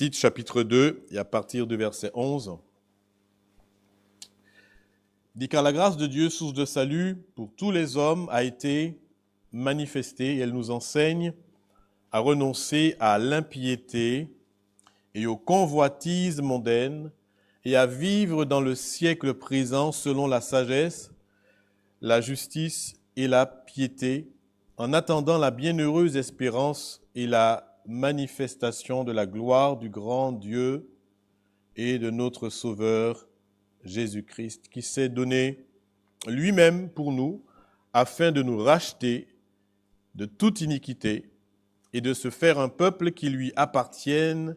Tite chapitre 2 et à partir du verset 11. Il dit car la grâce de Dieu, source de salut pour tous les hommes, a été manifestée et elle nous enseigne à renoncer à l'impiété et aux convoitises mondaines et à vivre dans le siècle présent selon la sagesse, la justice et la piété, en attendant la bienheureuse espérance et la manifestation de la gloire du grand Dieu et de notre Sauveur Jésus-Christ, qui s'est donné lui-même pour nous, afin de nous racheter de toute iniquité et de se faire un peuple qui lui appartienne,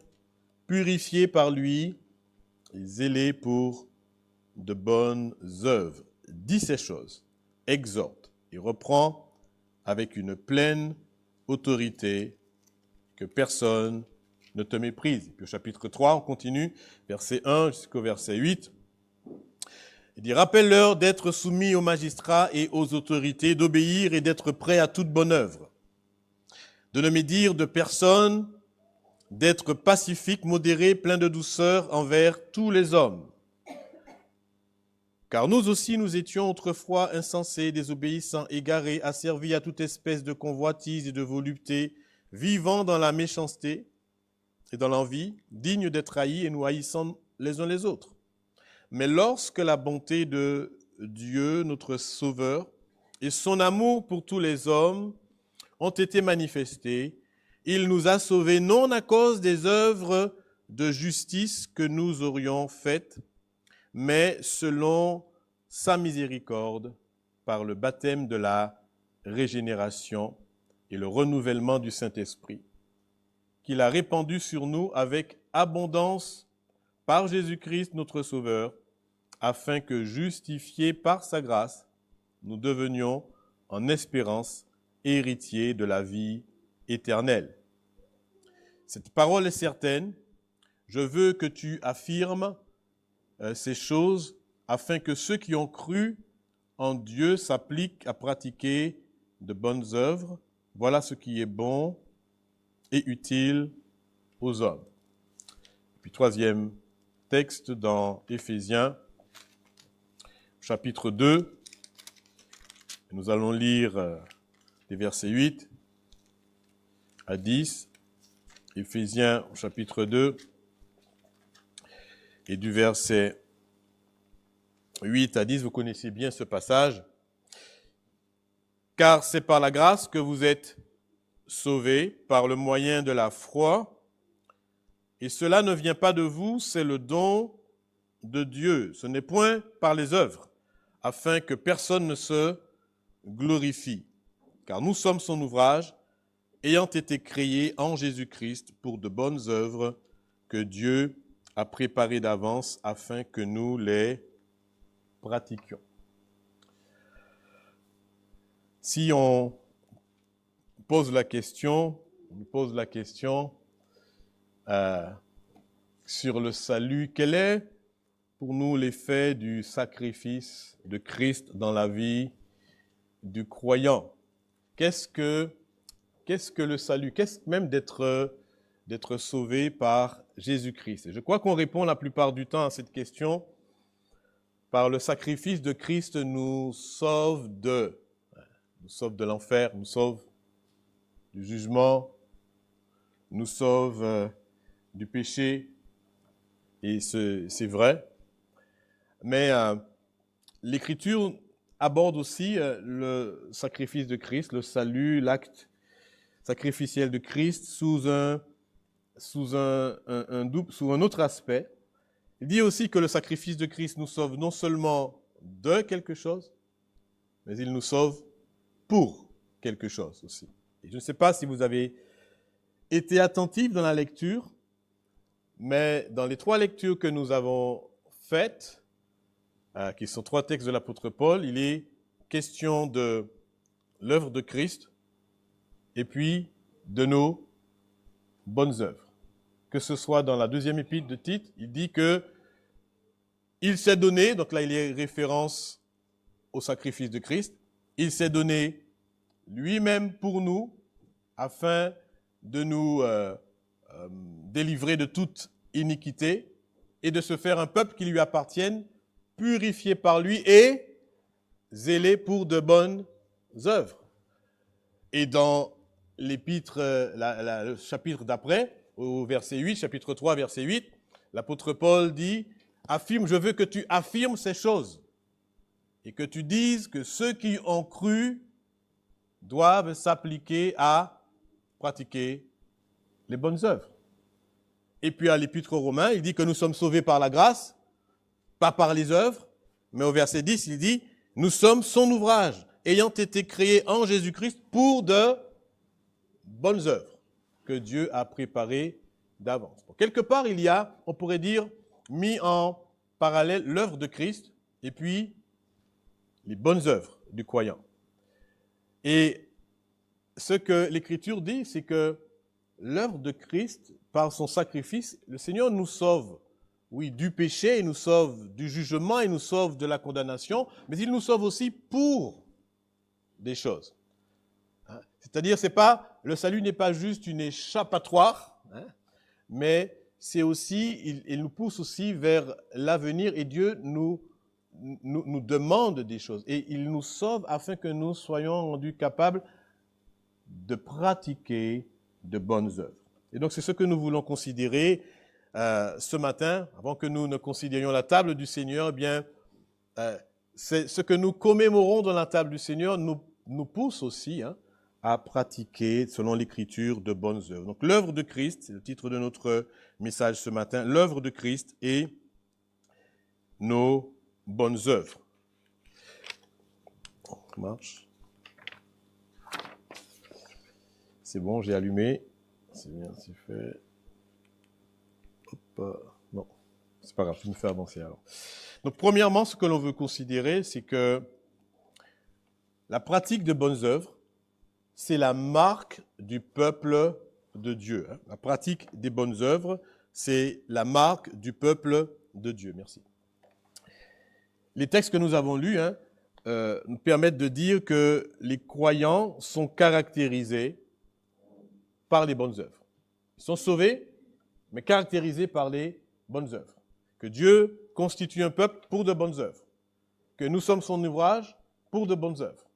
purifié par lui, et zélé pour de bonnes œuvres. Dis ces choses, exhorte et reprend avec une pleine autorité, que personne ne te méprise. Puis au chapitre 3, on continue, verset 1 jusqu'au verset 8. Il dit, rappelle-leur d'être soumis aux magistrats et aux autorités, d'obéir et d'être prêts à toute bonne œuvre, de ne médire de personne, d'être pacifique, modéré, plein de douceur envers tous les hommes. Car nous aussi, nous étions autrefois insensés, désobéissants, égarés, asservis à toute espèce de convoitise et de volupté, vivant dans la méchanceté et dans l'envie, dignes d'être haïs et nous haïssant les uns les autres. Mais lorsque la bonté de Dieu, notre Sauveur, et son amour pour tous les hommes ont été manifestés, il nous a sauvés non à cause des œuvres de justice que nous aurions faites, mais selon sa miséricorde, par le baptême de la régénération et le renouvellement du Saint-Esprit, qu'il a répandu sur nous avec abondance par Jésus-Christ notre Sauveur, afin que, justifiés par sa grâce, nous devenions en espérance héritiers de la vie éternelle. Cette parole est certaine. Je veux que tu affirmes ces choses afin que ceux qui ont cru en Dieu s'appliquent à pratiquer de bonnes œuvres. Voilà ce qui est bon et utile aux hommes. Puis troisième texte dans Éphésiens, chapitre 2. Nous allons lire les versets 8 à 10. Éphésiens, chapitre 2, et du verset 8 à 10, vous connaissez bien ce passage. Car c'est par la grâce que vous êtes sauvés, par le moyen de la foi, et cela ne vient pas de vous, c'est le don de Dieu. Ce n'est point par les œuvres, afin que personne ne se glorifie. Car nous sommes son ouvrage, ayant été créés en Jésus-Christ pour de bonnes œuvres que Dieu a préparées d'avance afin que nous les pratiquions. Si on pose la question, sur le salut, quel est pour nous l'effet du sacrifice de Christ dans la vie du croyant? Qu'est-ce que le salut? Qu'est-ce même d'être sauvé par Jésus-Christ? Et je crois qu'on répond la plupart du temps à cette question par le sacrifice de Christ nous sauve de l'enfer, nous sauve du jugement, nous sauve du péché, et c'est vrai. Mais l'Écriture aborde aussi le sacrifice de Christ, le salut, l'acte sacrificiel de Christ sous un autre aspect. Il dit aussi que le sacrifice de Christ nous sauve non seulement de quelque chose, mais il nous sauve pour quelque chose aussi. Et je ne sais pas si vous avez été attentif dans la lecture, mais dans les trois lectures que nous avons faites, qui sont trois textes de l'apôtre Paul, il est question de l'œuvre de Christ et puis de nos bonnes œuvres. Que ce soit dans la deuxième épître de Tite, il dit que il s'est donné, donc là il y a référence au sacrifice de Christ, il s'est donné lui-même pour nous afin de nous délivré de toute iniquité et de se faire un peuple qui lui appartienne, purifié par lui et zélé pour de bonnes œuvres. Et dans l'épître, le chapitre d'après, au verset 8, chapitre 3, verset 8, l'apôtre Paul dit « Affirme, je veux que tu affirmes ces choses et que tu dises que ceux qui ont cru doivent s'appliquer à pratiquer les bonnes œuvres. » Et puis à l'épître aux Romains, il dit que nous sommes sauvés par la grâce, pas par les œuvres, mais au verset 10, il dit « Nous sommes son ouvrage, ayant été créés en Jésus-Christ pour de bonnes œuvres que Dieu a préparées d'avance. » Quelque part, il y a, on pourrait dire, mis en parallèle l'œuvre de Christ et puis les bonnes œuvres du croyant. Et ce que l'Écriture dit, c'est que l'œuvre de Christ, par son sacrifice, le Seigneur nous sauve, oui, du péché, il nous sauve du jugement, il nous sauve de la condamnation, mais il nous sauve aussi pour des choses. C'est-à-dire, le salut n'est pas juste une échappatoire, mais c'est aussi, il nous pousse aussi vers l'avenir et Dieu nous demande des choses et il nous sauve afin que nous soyons rendus capables de pratiquer de bonnes œuvres. Et donc, c'est ce que nous voulons considérer ce matin, avant que nous ne considérions la table du Seigneur. Eh bien, c'est ce que nous commémorons dans la table du Seigneur nous pousse aussi à pratiquer, selon l'Écriture, de bonnes œuvres. Donc, l'œuvre de Christ, c'est le titre de notre message ce matin, l'œuvre de Christ et nos bonnes œuvres. Ça marche. C'est bon, j'ai allumé. C'est bien, c'est fait. Hop, non, c'est pas grave, je me fais avancer alors. Donc, premièrement, ce que l'on veut considérer, c'est que la pratique de bonnes œuvres, c'est la marque du peuple de Dieu. La pratique des bonnes œuvres, c'est la marque du peuple de Dieu. Merci. Les textes que nous avons lus nous permettent de dire que les croyants sont caractérisés par les bonnes œuvres. Ils sont sauvés, mais caractérisés par les bonnes œuvres. Que Dieu constitue un peuple pour de bonnes œuvres. Que nous sommes son ouvrage pour de bonnes œuvres.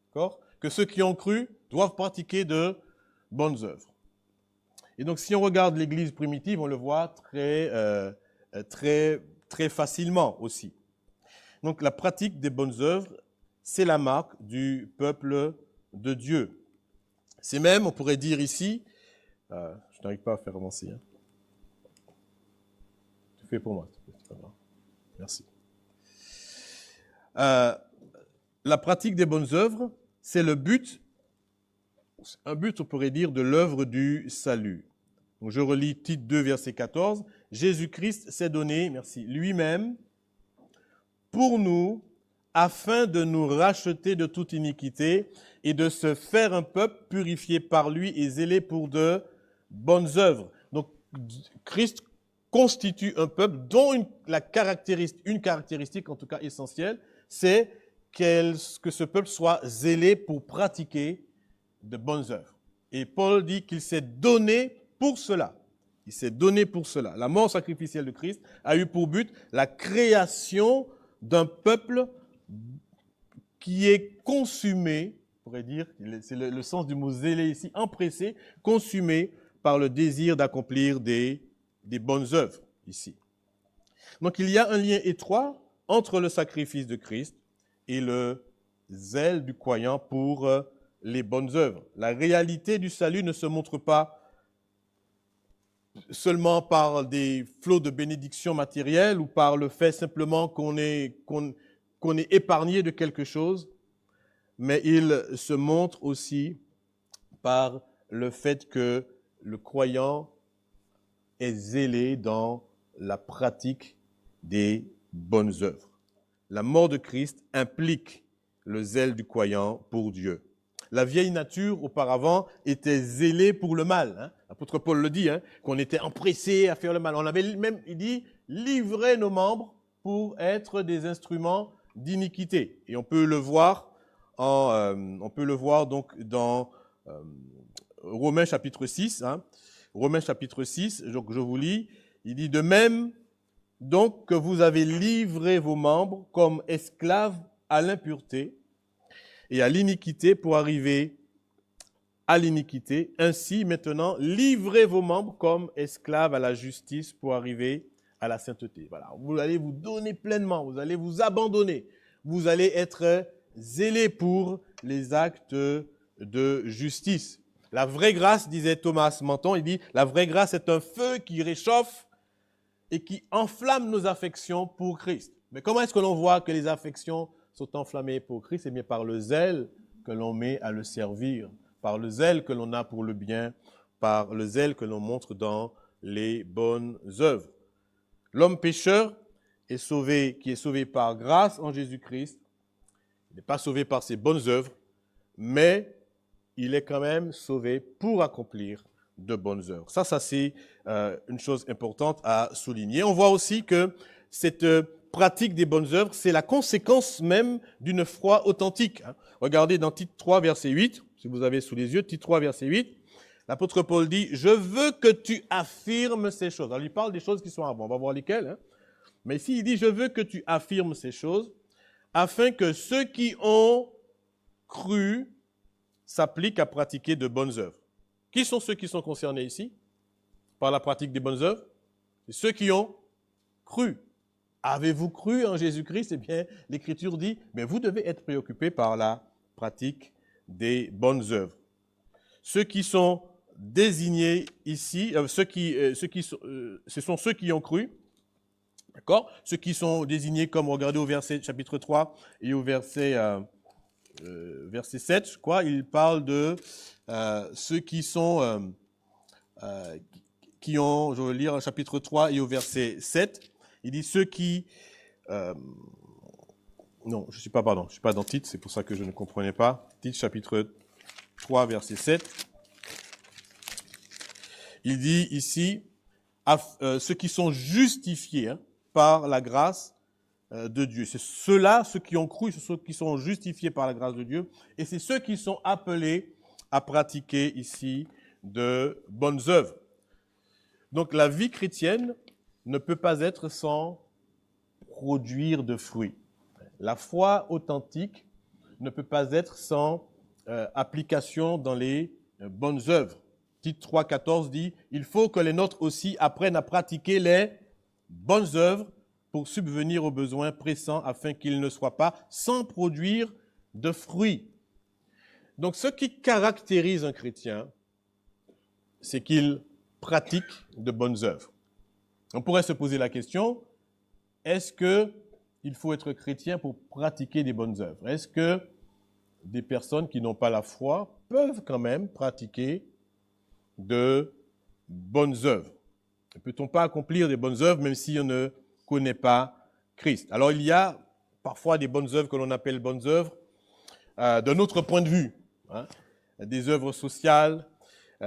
D'accord ? Que ceux qui ont cru doivent pratiquer de bonnes œuvres. Et donc, si on regarde l'Église primitive, on le voit très facilement aussi. Donc, la pratique des bonnes œuvres, c'est la marque du peuple de Dieu. C'est même, on pourrait dire ici, je n'arrive pas à faire avancer. Tu fais pour moi, c'est pas grave. Merci. La pratique des bonnes œuvres, c'est le but, un but, on pourrait dire, de l'œuvre du salut. Donc, je relis Tite 2, verset 14. Jésus-Christ s'est donné, merci, lui-même, pour nous, afin de nous racheter de toute iniquité et de se faire un peuple purifié par lui et zélé pour de bonnes œuvres. Donc, Christ constitue un peuple dont une caractéristique, en tout cas essentielle, c'est que ce peuple soit zélé pour pratiquer de bonnes œuvres. Et Paul dit qu'il s'est donné pour cela. Il s'est donné pour cela. La mort sacrificielle de Christ a eu pour but la création d'un peuple qui est consumé, on pourrait dire, c'est le sens du mot zélé ici, empressé, consumé par le désir d'accomplir des bonnes œuvres ici. Donc il y a un lien étroit entre le sacrifice de Christ et le zèle du croyant pour les bonnes œuvres. La réalité du salut ne se montre pas seulement par des flots de bénédictions matérielles ou par le fait simplement qu'on est épargné de quelque chose, mais il se montre aussi par le fait que le croyant est zélé dans la pratique des bonnes œuvres. La mort de Christ implique le zèle du croyant pour Dieu. La vieille nature, auparavant, était zélée pour le mal. L'apôtre Paul le dit, qu'on était empressé à faire le mal. On avait même, il dit, livré nos membres pour être des instruments d'iniquité. Et on peut le voir donc dans Romains chapitre 6, Romains chapitre 6, donc je vous lis, il dit « De même, donc que vous avez livré vos membres comme esclaves à l'impureté et à l'iniquité pour arriver à l'iniquité, ainsi maintenant, livrez vos membres comme esclaves à la justice pour arriver à la sainteté. » Voilà, vous allez vous donner pleinement, vous allez vous abandonner, vous allez être zélés pour les actes de justice. La vraie grâce, disait Thomas Menton, il dit, la vraie grâce est un feu qui réchauffe et qui enflamme nos affections pour Christ. Mais comment est-ce que l'on voit que les affections sont enflammées pour Christ? Eh bien, par le zèle que l'on met à le servir, par le zèle que l'on a pour le bien, par le zèle que l'on montre dans les bonnes œuvres. L'homme pécheur est sauvé, qui est sauvé par grâce en Jésus-Christ. Il n'est pas sauvé par ses bonnes œuvres, mais il est quand même sauvé pour accomplir de bonnes œuvres. Ça c'est une chose importante à souligner. On voit aussi que cette pratique des bonnes œuvres, c'est la conséquence même d'une foi authentique. Regardez dans Tite 3, verset 8, si vous avez sous les yeux, Tite 3, verset 8, l'apôtre Paul dit « Je veux que tu affirmes ces choses ». Alors, il parle des choses qui sont avant, on va voir lesquelles. Mais ici, il dit « Je veux que tu affirmes ces choses, afin que ceux qui ont cru s'appliquent à pratiquer de bonnes œuvres. » Qui sont ceux qui sont concernés ici par la pratique des bonnes œuvres? C'est ceux qui ont cru. Avez-vous cru en Jésus-Christ? Eh bien, l'Écriture dit, mais vous devez être préoccupés par la pratique des bonnes œuvres. Ceux qui sont désignés ici, ce sont ceux qui ont cru, d'accord? Ceux qui sont désignés comme, regardez au verset chapitre 3 et au verset 7, je crois, il parle de ceux qui sont, qui ont, je vais lire au chapitre 3 et au verset 7, il dit ceux qui, non, je suis pas dans Tite, c'est pour ça que je ne comprenais pas. Tite chapitre 3, verset 7. Il dit ici, ceux qui sont justifiés par la grâce de Dieu. C'est ceux-là, ceux qui ont cru, c'est ceux qui sont justifiés par la grâce de Dieu, et c'est ceux qui sont appelés à pratiquer ici de bonnes œuvres. Donc la vie chrétienne ne peut pas être sans produire de fruits. La foi authentique ne peut pas être sans application dans les bonnes œuvres. Tite 3, 14 dit « Il faut que les nôtres aussi apprennent à pratiquer les bonnes œuvres pour subvenir aux besoins pressants afin qu'ils ne soient pas sans produire de fruits. » Donc, ce qui caractérise un chrétien, c'est qu'il pratique de bonnes œuvres. On pourrait se poser la question, est-ce qu'il faut être chrétien pour pratiquer des bonnes œuvres? Est-ce que des personnes qui n'ont pas la foi peuvent quand même pratiquer de bonnes œuvres? Ne peut-on pas accomplir des bonnes œuvres même si on ne connaît pas Christ? Alors, il y a parfois des bonnes œuvres que l'on appelle bonnes œuvres d'un autre point de vue. Des œuvres sociales,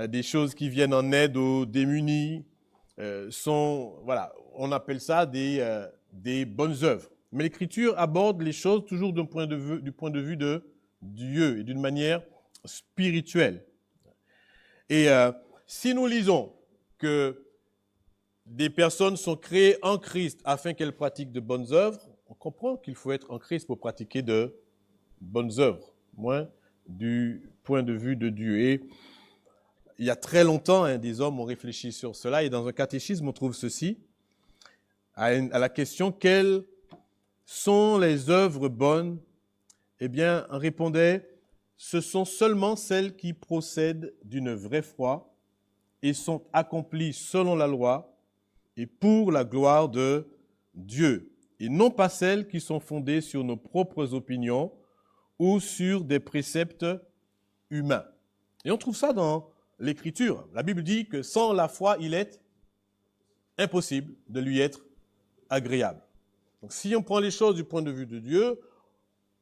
des choses qui viennent en aide aux démunis, on appelle ça des bonnes œuvres. Mais l'Écriture aborde les choses toujours du point de vue de Dieu et d'une manière spirituelle. Et si nous lisons que des personnes sont créées en Christ afin qu'elles pratiquent de bonnes œuvres, on comprend qu'il faut être en Christ pour pratiquer de bonnes œuvres, moins du point de vue de Dieu. Et il y a très longtemps, des hommes ont réfléchi sur cela, et dans un catéchisme, on trouve ceci, à la question « Quelles sont les œuvres bonnes ?» Eh bien, on répondait « Ce sont seulement celles qui procèdent d'une vraie foi et sont accomplies selon la loi et pour la gloire de Dieu, et non pas celles qui sont fondées sur nos propres opinions ou sur des préceptes humains. » Et on trouve ça dans l'Écriture. La Bible dit que sans la foi, il est impossible de lui être agréable. Donc si on prend les choses du point de vue de Dieu,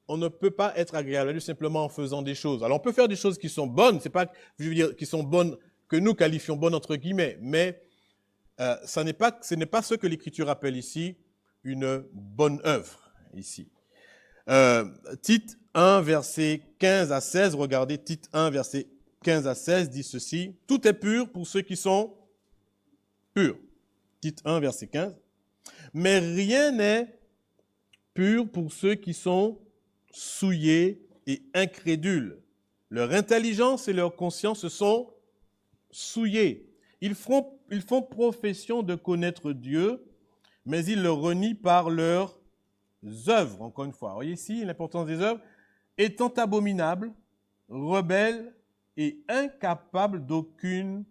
on ne peut pas être agréable à lui simplement en faisant des choses. Alors on peut faire des choses qui sont bonnes, c'est pas, je veux dire, qui sont bonnes, que nous qualifions bonnes entre guillemets, mais ce n'est pas ce que l'Écriture appelle ici une bonne œuvre, ici. Tite 1, verset 15 à 16, regardez Tite 1, verset 15 à 16 dit ceci, « Tout est pur pour ceux qui sont purs. » Tite 1, verset 15. « Mais rien n'est pur pour ceux qui sont souillés et incrédules. Leur intelligence et leur conscience sont souillées. Ils font profession de connaître Dieu, mais ils le renient par leurs œuvres. » Encore une fois, vous voyez ici l'importance des œuvres. « Étant abominables, rebelles et incapables d'aucune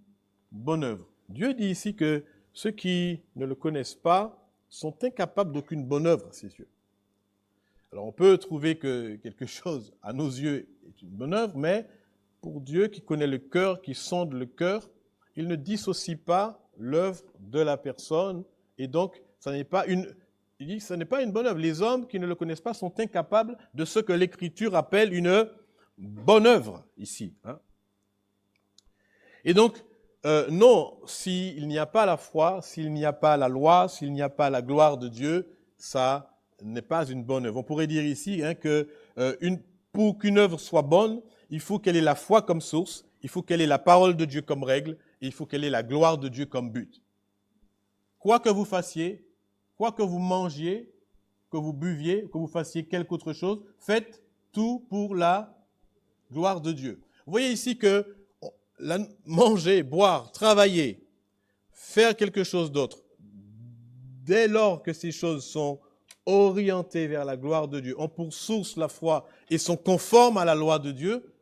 bonne œuvre. » Dieu dit ici que ceux qui ne le connaissent pas sont incapables d'aucune bonne œuvre, c'est sûr. Alors on peut trouver que quelque chose, à nos yeux, est une bonne œuvre, mais pour Dieu qui connaît le cœur, qui sonde le cœur, il ne dissocie pas l'œuvre de la personne, et donc il dit que ce n'est pas une bonne œuvre. Les hommes qui ne le connaissent pas sont incapables de ce que l'Écriture appelle une bonne œuvre, ici. Et donc, non, s'il n'y a pas la foi, s'il n'y a pas la loi, s'il n'y a pas la gloire de Dieu, ça n'est pas une bonne œuvre. On pourrait dire ici que pour qu'une œuvre soit bonne, il faut qu'elle ait la foi comme source, il faut qu'elle ait la parole de Dieu comme règle, et il faut qu'elle ait la gloire de Dieu comme but. Quoi que vous fassiez, quoi que vous mangiez, que vous buviez, que vous fassiez quelque autre chose, faites tout pour la gloire de Dieu. Vous voyez ici que manger, boire, travailler, faire quelque chose d'autre, dès lors que ces choses sont orientées vers la gloire de Dieu, ont pour source la foi et sont conformes à la loi de Dieu,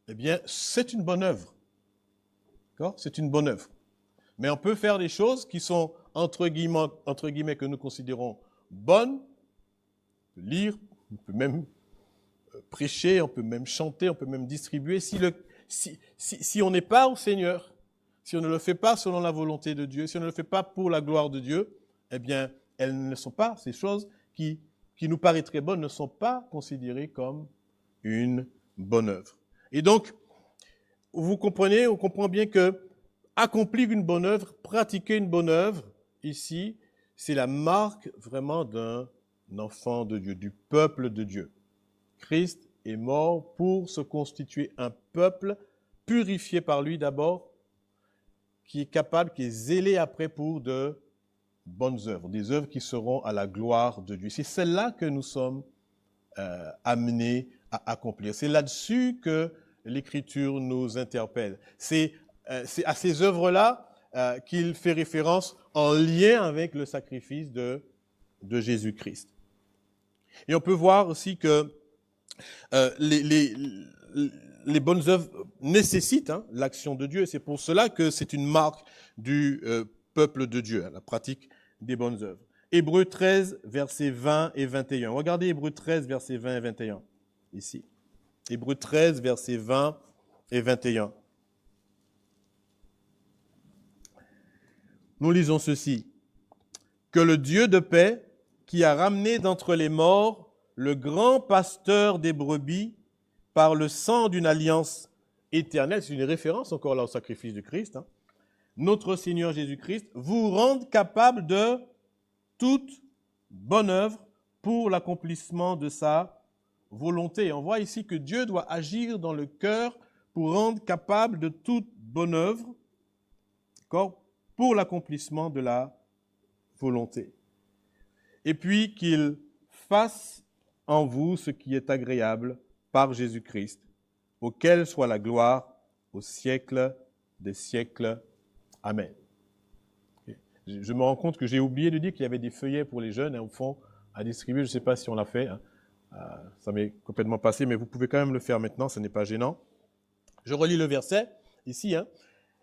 eh bien, c'est une bonne œuvre. D'accord ? C'est une bonne œuvre. Mais on peut faire des choses qui sont, entre guillemets, que nous considérons bonnes. On peut lire, on peut même prêcher, on peut même chanter, on peut même distribuer. Si on n'est pas au Seigneur, si on ne le fait pas selon la volonté de Dieu, si on ne le fait pas pour la gloire de Dieu, eh bien, elles ne sont pas, ces choses qui nous paraîtraient bonnes, ne sont pas considérées comme une bonne œuvre. Et donc, vous comprenez, on comprend bien que accomplir une bonne œuvre, pratiquer une bonne œuvre, ici, c'est la marque vraiment d'un enfant de Dieu, du peuple de Dieu. Christ est mort pour se constituer un peuple purifié par lui d'abord, qui est capable, qui est zélé après pour de bonnes œuvres, des œuvres qui seront à la gloire de Dieu. C'est celle-là que nous sommes amenés à accomplir. C'est là-dessus que l'Écriture nous interpelle. C'est à ces œuvres-là qu'il fait référence en lien avec le sacrifice de Jésus-Christ. Et on peut voir aussi que les bonnes œuvres nécessitent l'action de Dieu. C'est pour cela que c'est une marque du peuple de Dieu, la pratique des bonnes œuvres. Hébreux 13, versets 20 et 21. Regardez Hébreux 13, versets 20 et 21, ici. Hébreux 13, versets 20 et 21. Nous lisons ceci. « Que le Dieu de paix, qui a ramené d'entre les morts le grand pasteur des brebis par le sang d'une alliance éternelle », c'est une référence encore là au sacrifice de Christ, notre Seigneur Jésus-Christ, vous rende capable de toute bonne œuvre pour l'accomplissement de sa volonté. On voit ici que Dieu doit agir dans le cœur pour rendre capable de toute bonne œuvre, pour l'accomplissement de la volonté. Et puis qu'il fasse en vous ce qui est agréable par Jésus-Christ, auquel soit la gloire au siècle des siècles. Amen. Je me rends compte que j'ai oublié de dire qu'il y avait des feuillets pour les jeunes, au fond, à distribuer. Je ne sais pas si on l'a fait. Ça m'est complètement passé, mais vous pouvez quand même le faire maintenant, ce n'est pas gênant. Je relis le verset, ici,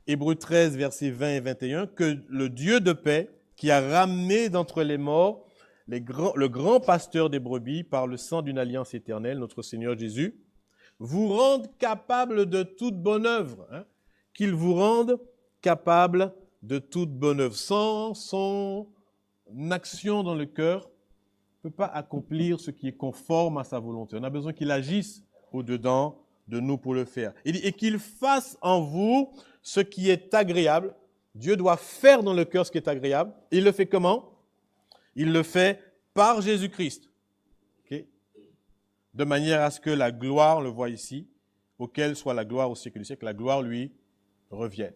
Hébreux 13, versets 20 et 21, « Que le Dieu de paix, qui a ramené d'entre les morts le grand pasteur des brebis par le sang d'une alliance éternelle, notre Seigneur Jésus, vous rende capable de toute bonne œuvre. » Qu'il vous rende capable de toute bonne œuvre. Sans son action dans le cœur, on ne peut pas accomplir ce qui est conforme à sa volonté. On a besoin qu'il agisse au-dedans de nous pour le faire. Et qu'il fasse en vous ce qui est agréable. Dieu doit faire dans le cœur ce qui est agréable. Il le fait comment? Il le fait par Jésus-Christ. Okay? De manière à ce que la gloire, on le voit ici, auquel soit la gloire au siècle du siècle, la gloire lui revienne.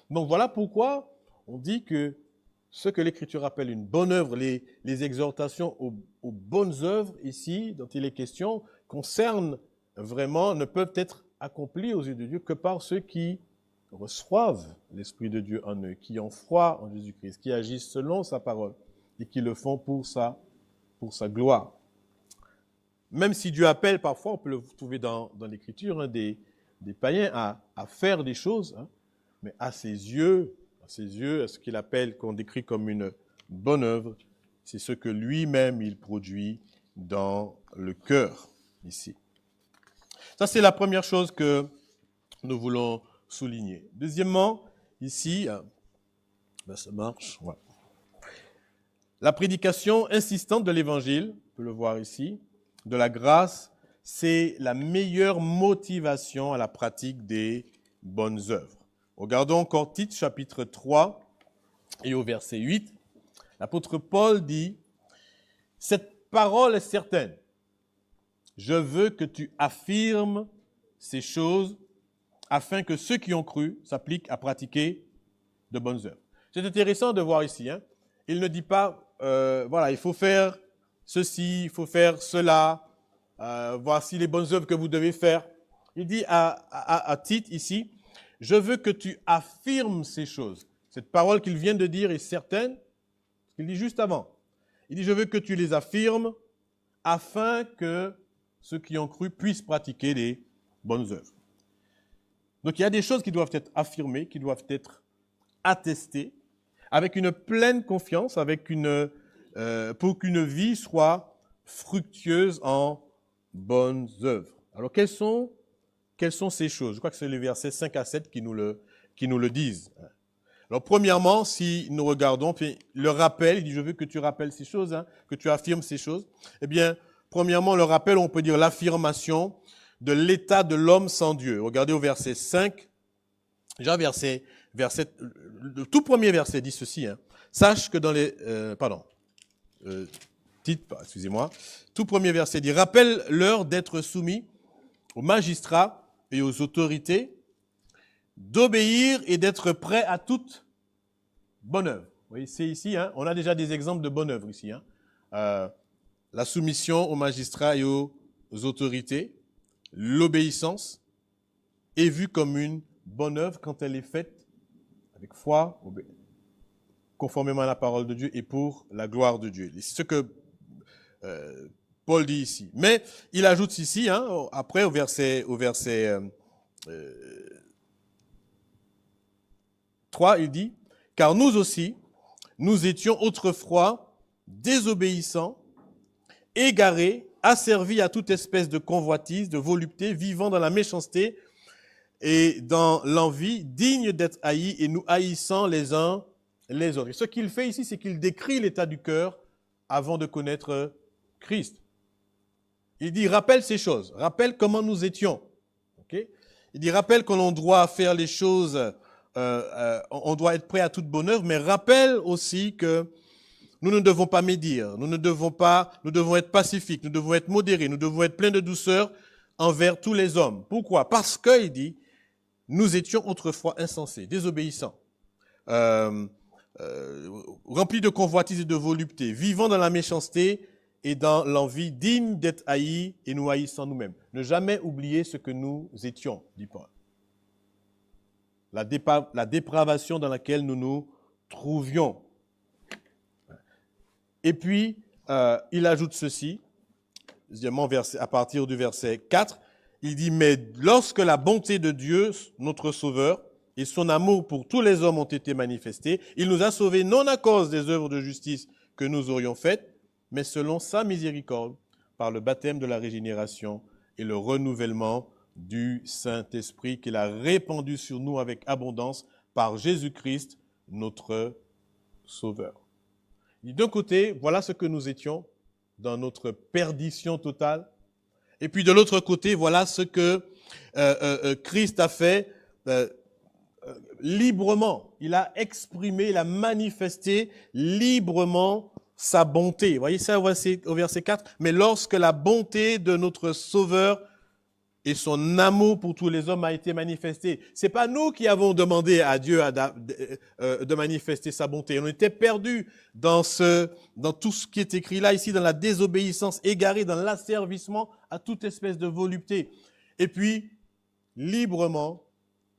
Donc voilà pourquoi on dit que ce que l'Écriture appelle une bonne œuvre, les exhortations aux bonnes œuvres ici, dont il est question, concernent vraiment, ne peuvent être accomplies aux yeux de Dieu que par ceux qui reçoivent l'Esprit de Dieu en eux, qui ont foi en Jésus-Christ, qui agissent selon sa parole et qui le font pour sa gloire. Même si Dieu appelle parfois, on peut le trouver dans l'Écriture, hein, des païens à faire des choses, hein, mais à ses yeux, ce qu'il appelle, qu'on décrit comme une bonne œuvre, c'est ce que lui-même il produit dans le cœur ici. Ça, c'est la première chose que nous voulons souligner. Deuxièmement, ici, ça marche, ouais. La prédication insistante de l'Évangile, on peut le voir ici, de la grâce, c'est la meilleure motivation à la pratique des bonnes œuvres. Regardons encore Tite, chapitre 3, et au verset 8. L'apôtre Paul dit « Cette parole est certaine. Je veux que tu affirmes ces choses afin que ceux qui ont cru s'appliquent à pratiquer de bonnes œuvres. » C'est intéressant de voir ici. Hein. Il ne dit pas, voilà, il faut faire ceci, il faut faire cela, voici les bonnes œuvres que vous devez faire. Il dit à Tite ici, je veux que tu affirmes ces choses. Cette parole qu'il vient de dire est certaine, ce qu'il dit juste avant. Il dit, je veux que tu les affirmes afin que ceux qui ont cru puissent pratiquer les bonnes œuvres. Donc il y a des choses qui doivent être affirmées, qui doivent être attestées, avec une pleine confiance, pour qu'une vie soit fructueuse en bonnes œuvres. Alors, quelles sont ces choses? Je crois que c'est les versets 5 à 7 qui nous le disent. Alors, premièrement, si nous regardons, puis le rappel, il dit, je veux que tu rappelles ces choses, hein, que tu affirmes ces choses. Eh bien, premièrement, le rappel, on peut dire l'affirmation de l'état de l'homme sans Dieu. Regardez au verset 5, déjà le tout premier verset dit ceci, hein, sache que dans les... tout premier verset dit, rappelle-leur d'être soumis aux magistrats et aux autorités, d'obéir et d'être prêts à toute bonne œuvre. Vous voyez, c'est ici, hein, on a déjà des exemples de bonne œuvre ici. Hein. La soumission aux magistrats et aux autorités, l'obéissance est vue comme une bonne œuvre quand elle est faite avec foi, conformément à la parole de Dieu et pour la gloire de Dieu. C'est ce que Paul dit ici. Mais il ajoute ici, hein, après au verset 3, il dit, « Car nous aussi, nous étions autrefois désobéissants, égarés, asservis à toute espèce de convoitise, de volupté, vivant dans la méchanceté et dans l'envie, dignes d'être haïs et nous haïssant les uns les autres. » Et ce qu'il fait ici, c'est qu'il décrit l'état du cœur avant de connaître Christ. Il dit, rappelle ces choses, rappelle comment nous étions. Okay? Il dit, rappelle que l'on doit faire les choses, on doit être prêt à toute bonne œuvre, mais rappelle aussi que nous ne devons pas médire, nous devons être pacifiques, nous devons être modérés, nous devons être pleins de douceur envers tous les hommes. Pourquoi? Parce que, il dit, nous étions autrefois insensés, désobéissants, remplis de convoitise et de volupté, vivant dans la méchanceté et dans l'envie, dignes d'être haïs et nous haïssant nous-mêmes. Ne jamais oublier ce que nous étions, dit Paul. La dépravation dans laquelle nous nous trouvions. Et puis, il ajoute ceci, deuxièmement, à partir du verset 4, il dit, « Mais lorsque la bonté de Dieu, notre Sauveur, et son amour pour tous les hommes ont été manifestés, il nous a sauvés non à cause des œuvres de justice que nous aurions faites, mais selon sa miséricorde, par le baptême de la régénération et le renouvellement du Saint-Esprit qu'il a répandu sur nous avec abondance par Jésus-Christ, notre Sauveur. » D'un côté, voilà ce que nous étions dans notre perdition totale. Et puis de l'autre côté, voilà ce que Christ a fait librement. Il a exprimé, il a manifesté librement sa bonté. Vous voyez ça au verset 4 ? Mais lorsque la bonté de notre Sauveur et son amour pour tous les hommes a été manifesté. C'est pas nous qui avons demandé à Dieu de manifester sa bonté. On était perdus dans tout ce qui est écrit là, ici, dans la désobéissance, égarés dans l'asservissement à toute espèce de volupté. Et puis, librement,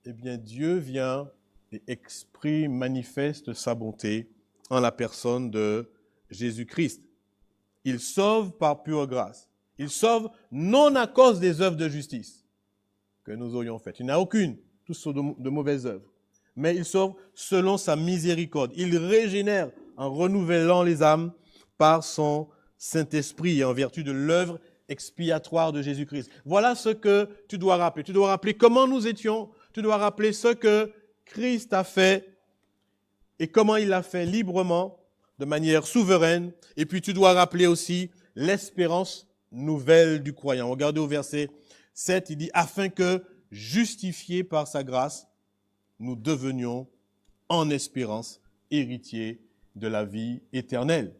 eh bien, Dieu vient et exprime, manifeste sa bonté en la personne de Jésus-Christ. Il sauve par pure grâce. Il sauve non à cause des œuvres de justice que nous aurions faites. Il n'y en a aucune. Tous sont de mauvaises œuvres. Mais il sauve selon sa miséricorde. Il régénère en renouvelant les âmes par son Saint-Esprit et en vertu de l'œuvre expiatoire de Jésus-Christ. Voilà ce que tu dois rappeler. Tu dois rappeler comment nous étions. Tu dois rappeler ce que Christ a fait et comment il l'a fait librement, de manière souveraine. Et puis tu dois rappeler aussi l'espérance nouvelle du croyant. Regardez au verset 7, il dit « Afin que, justifiés par sa grâce, nous devenions en espérance héritiers de la vie éternelle. »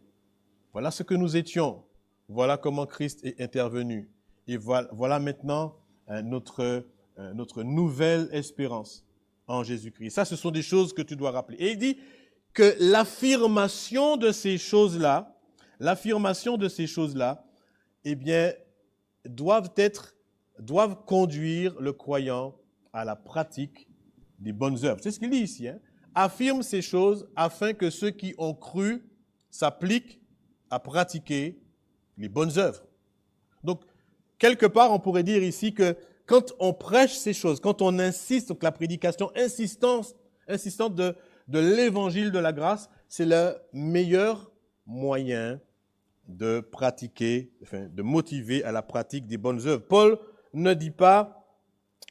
Voilà ce que nous étions. Voilà comment Christ est intervenu. Et voilà maintenant notre nouvelle espérance en Jésus-Christ. Ça, ce sont des choses que tu dois rappeler. Et il dit que l'affirmation de ces choses-là, eh bien, doivent conduire le croyant à la pratique des bonnes œuvres. C'est ce qu'il dit ici. Affirme ces choses afin que ceux qui ont cru s'appliquent à pratiquer les bonnes œuvres. Donc, quelque part, on pourrait dire ici que quand on prêche ces choses, quand on insiste, donc la prédication insistante de l'évangile de la grâce, c'est le meilleur moyen de pratiquer, de motiver à la pratique des bonnes œuvres. Paul ne dit pas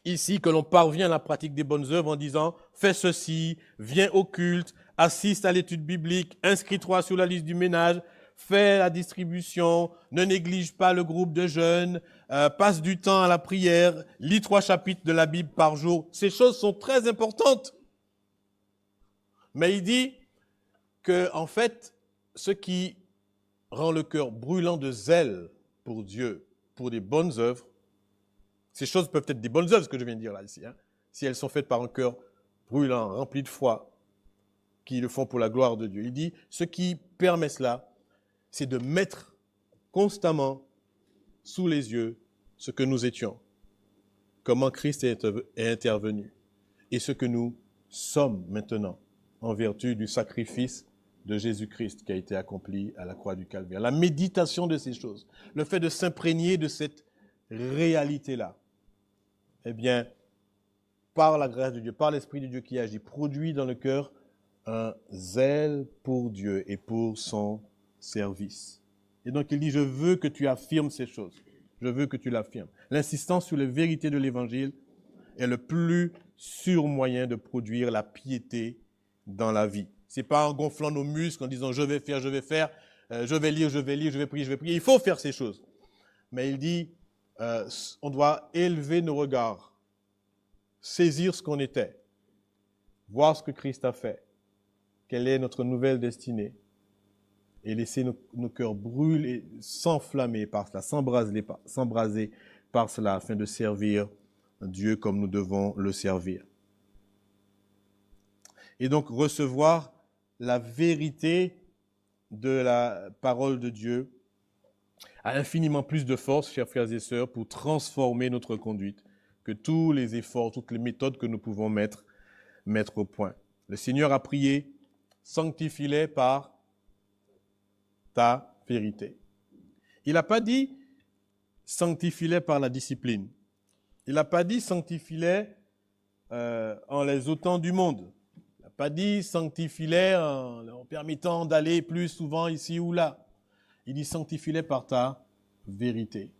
ici que l'on parvient à la pratique des bonnes œuvres en disant « fais ceci, viens au culte, assiste à l'étude biblique, inscris-toi sur la liste du ménage, fais la distribution, ne néglige pas le groupe de jeunes, passe du temps à la prière, lis 3 chapitres de la Bible par jour. » Ces choses sont très importantes. Mais il dit que, en fait, ce qui rend le cœur brûlant de zèle pour Dieu, pour des bonnes œuvres. Ces choses peuvent être des bonnes œuvres, ce que je viens de dire là, ici. Si elles sont faites par un cœur brûlant, rempli de foi, qui le font pour la gloire de Dieu. Il dit, ce qui permet cela, c'est de mettre constamment sous les yeux ce que nous étions, comment Christ est intervenu, et ce que nous sommes maintenant, en vertu du sacrifice de Jésus-Christ qui a été accompli à la croix du Calvaire. La méditation de ces choses, le fait de s'imprégner de cette réalité-là, eh bien, par la grâce de Dieu, par l'Esprit de Dieu qui agit, produit dans le cœur un zèle pour Dieu et pour son service. Et donc il dit, je veux que tu affirmes ces choses. Je veux que tu l'affirmes. L'insistance sur les vérités de l'Évangile est le plus sûr moyen de produire la piété dans la vie. C'est pas en gonflant nos muscles, en disant je vais faire, je vais lire, je vais prier. Il faut faire ces choses. Mais il dit, on doit élever nos regards, saisir ce qu'on était, voir ce que Christ a fait, quelle est notre nouvelle destinée, et laisser nos cœurs brûler, s'enflammer par cela, s'embraser par cela, afin de servir Dieu comme nous devons le servir. Et donc recevoir la vérité de la parole de Dieu a infiniment plus de force, chers frères et sœurs, pour transformer notre conduite que tous les efforts, toutes les méthodes que nous pouvons mettre au point. Le Seigneur a prié, sanctifie-les par ta vérité. Il n'a pas dit sanctifie-les par la discipline. Il n'a pas dit sanctifie-les en les ôtant du monde. Il n'a pas dit sanctifie-les en permettant d'aller plus souvent ici ou là. Il dit sanctifie-les par ta vérité.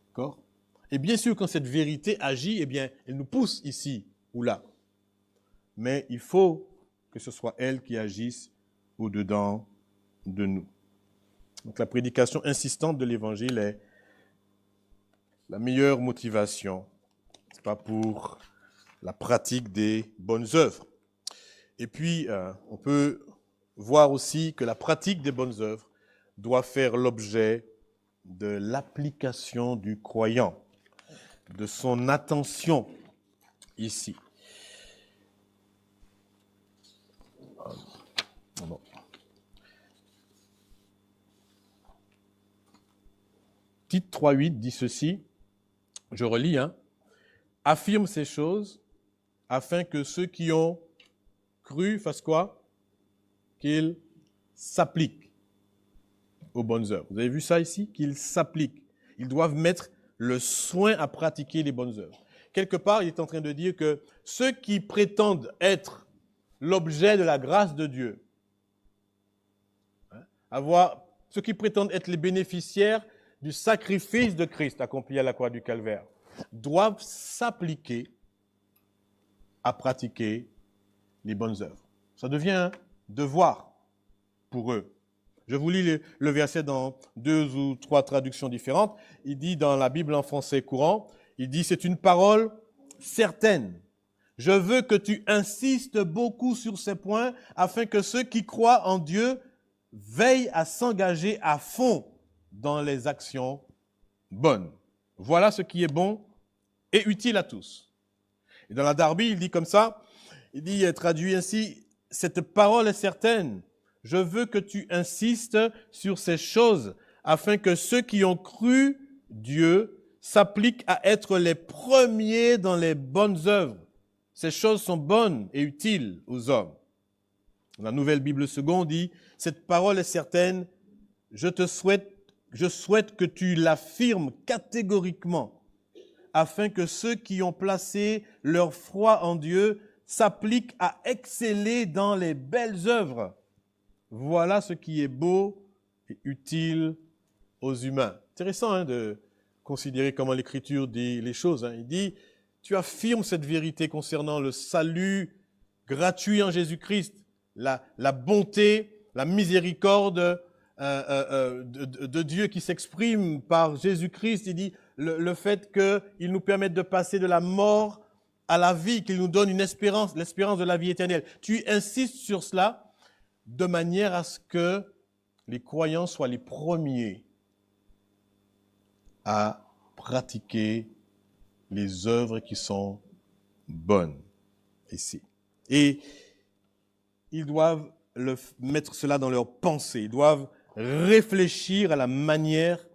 D'accord? Et bien sûr, quand cette vérité agit, eh bien, elle nous pousse ici ou là. Mais il faut que ce soit elle qui agisse au-dedans de nous. Donc la prédication insistante de l'Évangile est la meilleure motivation. C'est pas pour la pratique des bonnes œuvres. Et puis, on peut voir aussi que la pratique des bonnes œuvres doit faire l'objet de l'application du croyant. de son attention ici. Bon. Tite 3.8 dit ceci, je relis, affirme ces choses afin que ceux qui ont cru fassent quoi? Qu'ils s'appliquent aux bonnes œuvres. Vous avez vu ça ici? Qu'ils s'appliquent. Ils doivent mettre le soin à pratiquer les bonnes œuvres. Quelque part, il est en train de dire que ceux qui prétendent être l'objet de la grâce de Dieu, ceux qui prétendent être les bénéficiaires du sacrifice de Christ accompli à la croix du Calvaire, doivent s'appliquer à pratiquer les bonnes œuvres. Ça devient un devoir pour eux. Je vous lis le verset dans 2 ou 3 traductions différentes. Il dit dans la Bible en français courant, il dit « C'est une parole certaine. Je veux que tu insistes beaucoup sur ces points afin que ceux qui croient en Dieu veillent à s'engager à fond dans les actions bonnes. Voilà ce qui est bon et utile à tous. » Et dans la Darby, il dit comme ça, il dit, traduit ainsi, « Cette parole est certaine. Je veux que tu insistes sur ces choses afin que ceux qui ont cru Dieu s'appliquent à être les premiers dans les bonnes œuvres. Ces choses sont bonnes et utiles aux hommes. » La Nouvelle Bible Seconde dit, « Cette parole est certaine. Je souhaite que tu l'affirmes catégoriquement afin que ceux qui ont placé leur foi en Dieu s'appliquent à exceller dans les belles œuvres. Voilà ce qui est beau et utile aux humains. » Intéressant de considérer comment l'Écriture dit les choses. Il dit, tu affirmes cette vérité concernant le salut gratuit en Jésus-Christ, la bonté, la miséricorde de Dieu qui s'exprime par Jésus-Christ. Il dit le fait qu'il nous permette de passer de la mort à la vie, qu'il nous donne une espérance, l'espérance de la vie éternelle. Tu insistes sur cela de manière à ce que les croyants soient les premiers à pratiquer les œuvres qui sont bonnes ici. Et ils doivent mettre cela dans leur pensée. Ils doivent réfléchir à la manière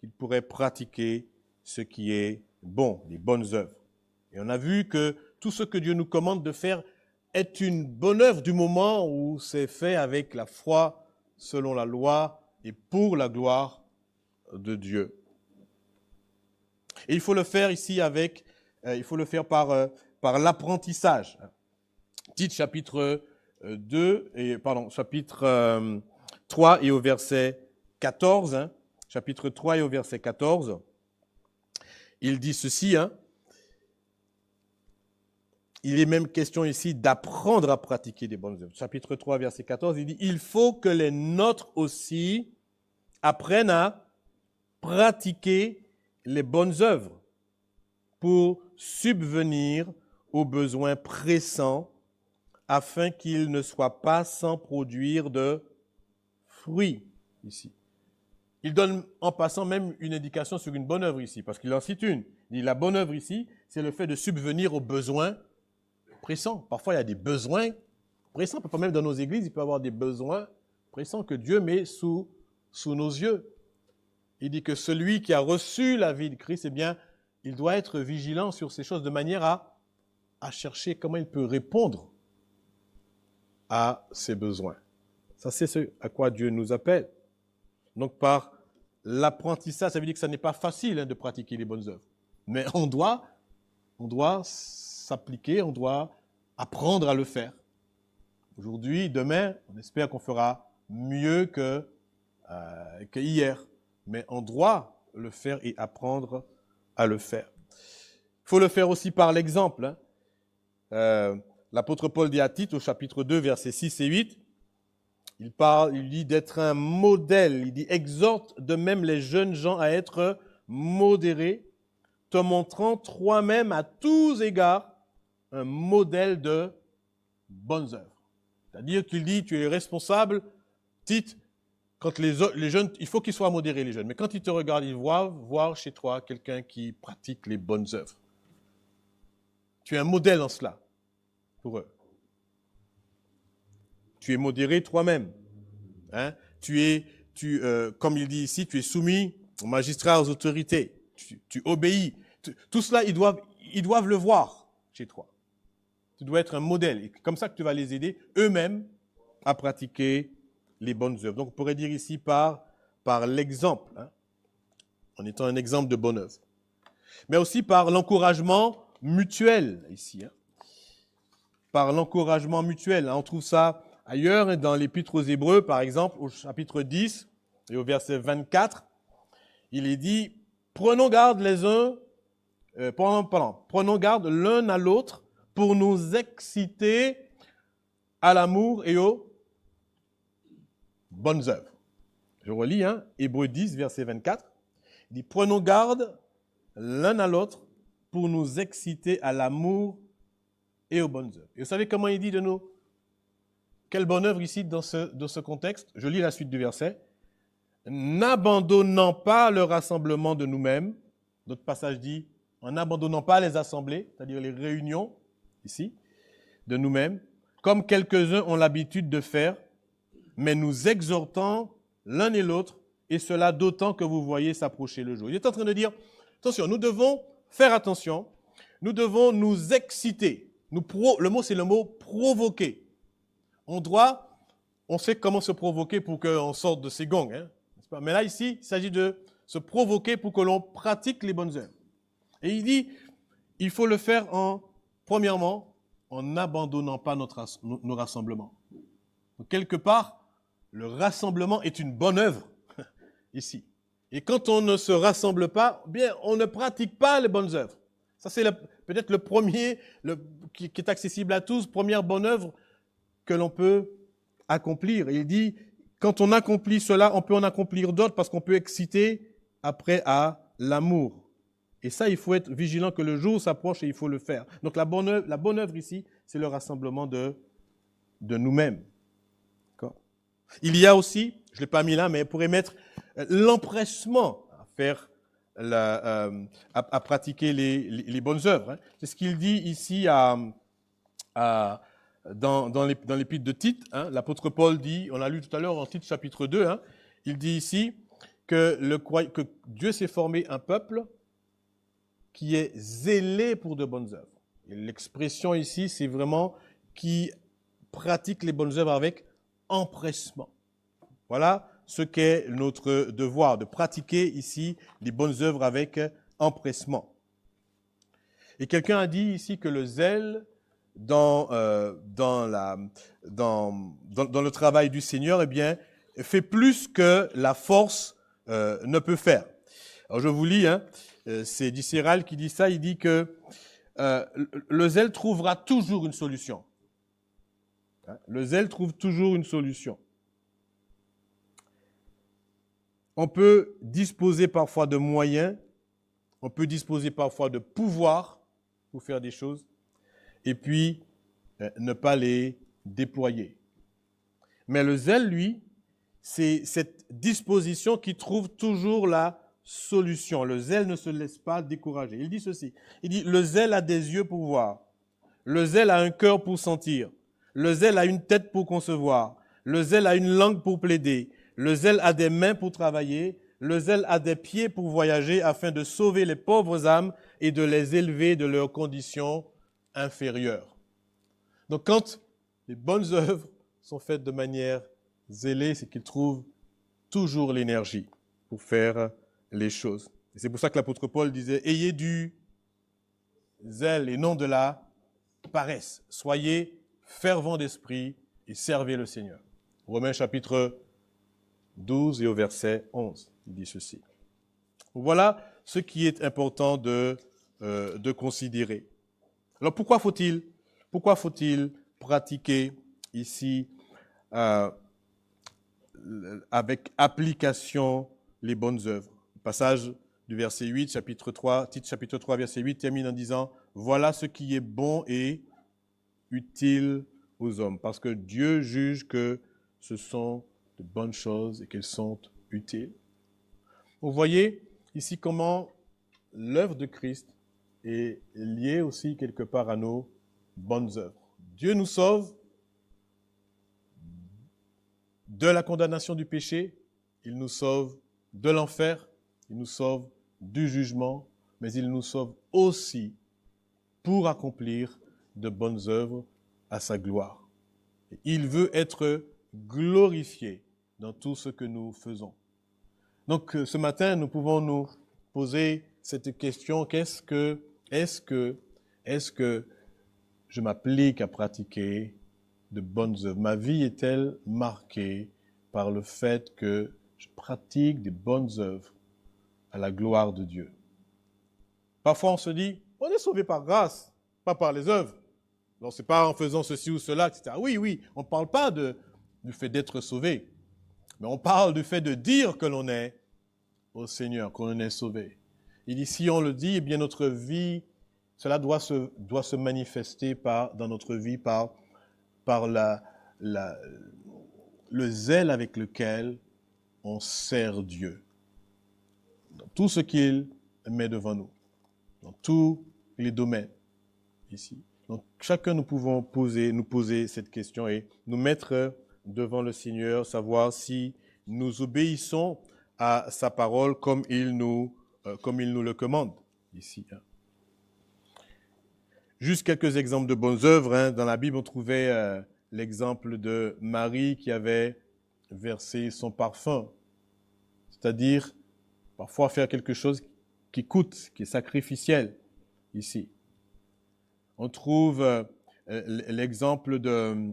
qu'ils pourraient pratiquer ce qui est bon, les bonnes œuvres. Et on a vu que tout ce que Dieu nous commande de faire est une bonne œuvre du moment où c'est fait avec la foi selon la loi et pour la gloire de Dieu. Et il faut le faire ici il faut le faire par l'apprentissage. Tite chapitre 3 et au verset 14, chapitre 3 et au verset 14, il dit ceci, il est même question ici d'apprendre à pratiquer des bonnes œuvres. Chapitre 3, verset 14, il dit « Il faut que les nôtres aussi apprennent à pratiquer les bonnes œuvres pour subvenir aux besoins pressants afin qu'ils ne soient pas sans produire de fruits. » Ici. Il donne en passant même une indication sur une bonne œuvre ici, parce qu'il en cite une. Il dit la bonne œuvre ici, c'est le fait de subvenir aux besoins pressants. Parfois, il y a des besoins pressants. Parfois, même dans nos églises, il peut y avoir des besoins pressants que Dieu met sous nos yeux. Il dit que celui qui a reçu la vie de Christ, eh bien, il doit être vigilant sur ces choses de manière à chercher comment il peut répondre à ses besoins. Ça, c'est ce à quoi Dieu nous appelle. Donc, par l'apprentissage, ça veut dire que ça n'est pas facile de pratiquer les bonnes œuvres. Mais on doit s'appliquer, on doit apprendre à le faire. Aujourd'hui, demain, on espère qu'on fera mieux que hier. Mais on doit le faire et apprendre à le faire. Il faut le faire aussi par l'exemple. L'apôtre Paul dit à Tite, au chapitre 2, versets 6 et 8, il dit d'être un modèle. Il dit « Exhorte de même les jeunes gens à être modérés, te montrant toi-même à tous égards un modèle de bonnes œuvres. » C'est-à-dire qu'il dit « Tu es responsable, Tite, Quand les jeunes, il faut qu'ils soient modérés, les jeunes, mais quand ils te regardent, ils voient voir chez toi quelqu'un qui pratique les bonnes œuvres. Tu es un modèle en cela pour eux. Tu es modéré toi-même. Hein? Comme il dit ici, tu es soumis aux magistrats, aux autorités. Tu obéis. Tout cela, ils doivent le voir chez toi. Tu dois être un modèle. Et comme ça que tu vas les aider eux-mêmes à pratiquer les bonnes œuvres. Donc, on pourrait dire ici par l'exemple, hein, en étant un exemple de bonne œuvre. Mais aussi par l'encouragement mutuel, ici. Hein. Par l'encouragement mutuel. Hein. On trouve ça ailleurs, dans l'Épître aux Hébreux, par exemple, au chapitre 10 et au verset 24, il est dit « Prenons garde les uns, prenons garde l'un à l'autre pour nous exciter à l'amour et aux bonnes œuvres. » Je relis, hein, Hébreux 10, verset 24. Il dit « Prenons garde l'un à l'autre pour nous exciter à l'amour et aux bonnes œuvres. » Et vous savez comment il dit de nous? Quelle bonne œuvre ici dans ce contexte? Je lis la suite du verset. « N'abandonnant pas le rassemblement de nous-mêmes. » Notre passage dit « En n'abandonnant pas les assemblées, c'est-à-dire les réunions, ici, de nous-mêmes, comme quelques-uns ont l'habitude de faire, mais nous exhortant l'un et l'autre, et cela d'autant que vous voyez s'approcher le jour. » Il est en train de dire, attention, nous devons faire attention, nous devons nous exciter. Le mot, c'est le mot provoquer. On sait comment se provoquer pour qu'on sorte de ces gongs. Hein, n'est-ce pas? Mais là, ici, il s'agit de se provoquer pour que l'on pratique les bonnes œuvres. Et il dit, il faut le faire premièrement, en n'abandonnant pas nos rassemblements. Donc, quelque part, le rassemblement est une bonne œuvre, ici. Et quand on ne se rassemble pas, bien, on ne pratique pas les bonnes œuvres. Ça, c'est peut-être le premier, qui est accessible à tous, première bonne œuvre que l'on peut accomplir. Et il dit, quand on accomplit cela, on peut en accomplir d'autres parce qu'on peut exciter après à l'amour. Et ça, il faut être vigilant que le jour s'approche et il faut le faire. Donc la bonne œuvre ici, c'est le rassemblement de nous-mêmes. D'accord? Il y a aussi, je ne l'ai pas mis là, mais on pourrait mettre l'empressement à faire, à pratiquer les bonnes œuvres. Hein. C'est ce qu'il dit ici dans l'épître de Tite. Hein. L'apôtre Paul dit, on l'a lu tout à l'heure en Tite chapitre 2, hein, il dit ici que Dieu s'est formé un peuple qui est zélé pour de bonnes œuvres. Et l'expression ici, c'est vraiment qui pratique les bonnes œuvres avec empressement. Voilà ce qu'est notre devoir, de pratiquer ici les bonnes œuvres avec empressement. Et quelqu'un a dit ici que le zèle dans le travail du Seigneur, eh bien, fait plus que la force ne peut faire. Alors je vous lis, hein, c'est Dicéral qui dit ça, il dit que le zèle trouvera toujours une solution. Hein, le zèle trouve toujours une solution. On peut disposer parfois de moyens, on peut disposer parfois de pouvoir pour faire des choses, et puis ne pas les déployer. Mais le zèle, lui, c'est cette disposition qui trouve toujours la solution. Le zèle ne se laisse pas décourager. Il dit ceci, il dit, le zèle a des yeux pour voir, le zèle a un cœur pour sentir, le zèle a une tête pour concevoir, le zèle a une langue pour plaider, le zèle a des mains pour travailler, le zèle a des pieds pour voyager afin de sauver les pauvres âmes et de les élever de leurs conditions inférieures. Donc quand les bonnes œuvres sont faites de manière zélée, c'est qu'ils trouvent toujours l'énergie pour faire les choses. Et c'est pour ça que l'apôtre Paul disait « Ayez du zèle et non de la paresse. Soyez fervents d'esprit et servez le Seigneur. » Romains chapitre 12 et au verset 11, il dit ceci. Voilà ce qui est important de considérer. Alors pourquoi faut-il pratiquer ici avec application les bonnes œuvres? Le passage du verset 8, chapitre 3, Tite chapitre 3, verset 8 termine en disant « Voilà ce qui est bon et utile aux hommes, parce que Dieu juge que ce sont de bonnes choses et qu'elles sont utiles. Vous voyez ici comment l'œuvre de Christ est liée aussi quelque part à nos bonnes œuvres. Dieu nous sauve de la condamnation du péché, il nous sauve de l'enfer, il nous sauve du jugement, mais il nous sauve aussi pour accomplir de bonnes œuvres à sa gloire. Il veut être glorifié dans tout ce que nous faisons. Donc ce matin, nous pouvons nous poser cette question, est-ce que je m'applique à pratiquer de bonnes œuvres? Ma vie est-elle marquée par le fait que je pratique des bonnes œuvres à la gloire de Dieu? Parfois, on se dit, on est sauvé par grâce, pas par les œuvres. Alors, ce n'est pas en faisant ceci ou cela, etc. Oui, on ne parle pas du fait d'être sauvé, mais on parle du fait de dire que l'on est au Seigneur, qu'on est sauvé. Il dit, si on le dit, eh bien notre vie, cela doit se manifester dans notre vie par le zèle avec lequel on sert Dieu. Dans tout ce qu'il met devant nous, dans tous les domaines ici. Donc chacun nous pouvons nous poser cette question et nous mettre devant le Seigneur, savoir si nous obéissons à sa parole comme il nous le commande ici. Juste quelques exemples de bonnes œuvres. Dans la Bible, on trouvait l'exemple de Marie qui avait versé son parfum. C'est-à-dire, parfois faire quelque chose qui coûte, qui est sacrificiel ici. On trouve l'exemple dans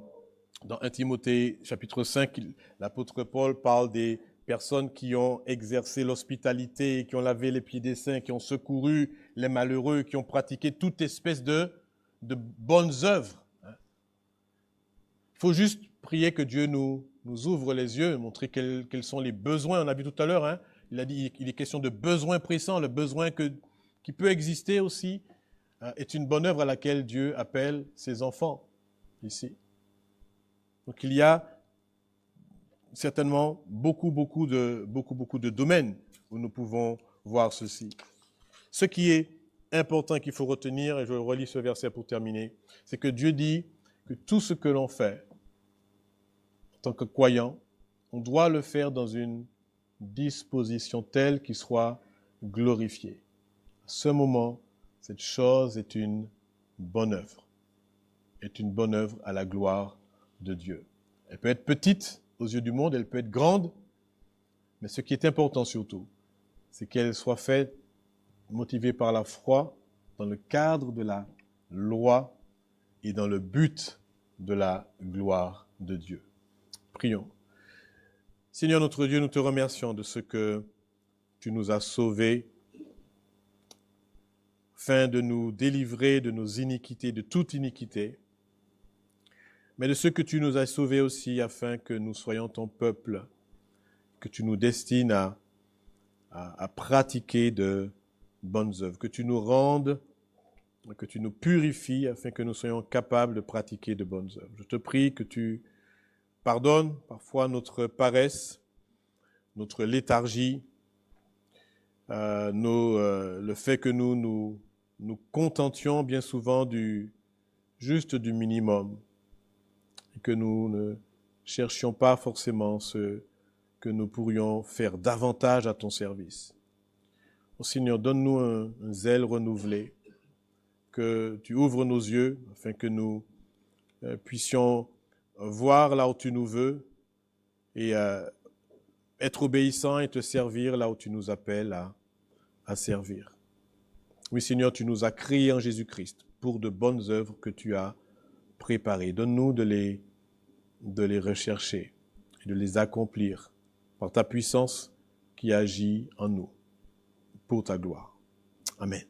1 Timothée chapitre 5, l'apôtre Paul parle des personnes qui ont exercé l'hospitalité, qui ont lavé les pieds des saints, qui ont secouru les malheureux, qui ont pratiqué toute espèce de bonnes œuvres. Il faut juste prier que Dieu nous ouvre les yeux, montrer quels sont les besoins. On a vu tout à l'heure, il a dit il est question de besoins pressants, le besoin qui peut exister aussi est une bonne œuvre à laquelle Dieu appelle ses enfants ici. Donc il y a certainement beaucoup de domaines où nous pouvons voir ceci. Ce qui est important qu'il faut retenir, et je relis ce verset pour terminer, c'est que Dieu dit que tout ce que l'on fait en tant que croyant, on doit le faire dans une disposition telle qu'il soit glorifié. À ce moment, cette chose est une bonne œuvre, à la gloire de Dieu. Elle peut être petite aux yeux du monde, elle peut être grande, mais ce qui est important surtout, c'est qu'elle soit faite motivée par la foi dans le cadre de la loi et dans le but de la gloire de Dieu. Prions. Seigneur notre Dieu, nous te remercions de ce que tu nous as sauvés afin de nous délivrer de nos iniquités, de toute iniquité, mais de ce que tu nous as sauvés aussi afin que nous soyons ton peuple, que tu nous destines à pratiquer de bonnes œuvres, que tu nous rendes, que tu nous purifies afin que nous soyons capables de pratiquer de bonnes œuvres. Je te prie que tu pardonnes parfois notre paresse, notre léthargie, le fait que nous contentions bien souvent juste du minimum et que nous ne cherchions pas forcément ce que nous pourrions faire davantage à ton service. Oh Seigneur, donne-nous un zèle renouvelé, que tu ouvres nos yeux afin que nous puissions voir là où tu nous veux et être obéissants et te servir là où tu nous appelles à servir. Oui Seigneur, tu nous as créés en Jésus-Christ pour de bonnes œuvres que tu as préparées. Donne-nous de les rechercher et de les accomplir par ta puissance qui agit en nous pour ta gloire. Amen.